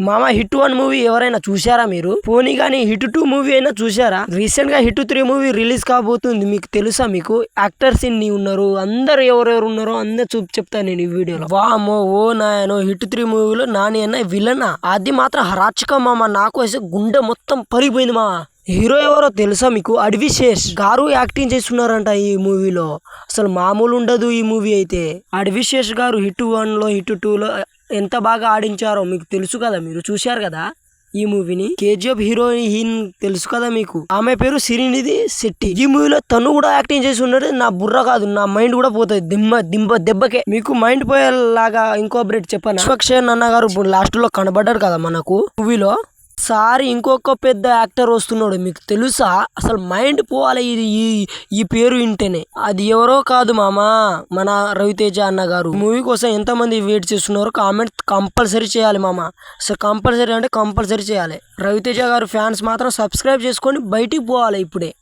మామ hit 1 movie ఎవరైనా చూశారా మీరు? పోనీ గానీ హిట్ 2 మూవీ అయినా చూశారా? రీసెంట్ గా హిట్ 3 మూవీ రిలీజ్ కాబోతుంది. మీకు తెలుసా? మీకు యాక్టర్స్ ఇన్ని ఉన్నారు, అందరు ఎవరెవరు ఉన్నారో అందరు చెప్తాను నేను ఈ వీడియోలో. వామో ఓ నాయనో, హిట్ 3 మూవీలో నాని అన్న విలనా? అది మాత్రం హరాచకం మామ. నాకు అయితే గుండె మొత్తం పలిపోయింది మామ. హీరో ఎవరో తెలుసా మీకు? అడ్విశేష్ గారు యాక్టింగ్ చేస్తున్నారంట ఈ మూవీలో. అసలు మామూలు ఉండదు ఈ మూవీ అయితే. అడ్విశేష్ గారు హిట్ 1 లో హిట్ 2 లో ఎంత బాగా ఆడించారో మీకు తెలుసు కదా, మీరు చూశారు కదా ఈ మూవీని. కేజీఎఫ్ హీరోయిన్ తెలుసు కదా మీకు, ఆమె పేరు శ్రీనిధి శెట్టి. ఈ మూవీలో తను కూడా యాక్టింగ్ చేసి ఉన్నాడు. నా బుర్ర కాదు, నా మైండ్ కూడా పోతుంది దెబ్బకే. మీకు మైండ్ పోయేలాగా ఇంకో అప్డేట్ చెప్పాను. విశ్వక్షేణ్ అన్న గారు లాస్ట్ లో కనబడ్డాడు కదా మనకు మూవీలో. సారి ఇంకొక పెద్ద యాక్టర్ వస్తున్నాడు, మీకు తెలుసా? అసలు మైండ్ పోవాలి ఇది ఈ పేరు వింటేనే. అది ఎవరో కాదు మామా, మన రవితేజ అన్న గారు. మూవీ కోసం ఎంతమంది వెయిట్ చేస్తున్నారో కామెంట్ కంపల్సరీ చేయాలి మామ. అసలు కంపల్సరీ అంటే కంపల్సరీ చేయాలి. రవితేజ గారు ఫ్యాన్స్ మాత్రం సబ్స్క్రైబ్ చేసుకొని బయటికి పోవాలి ఇప్పుడే.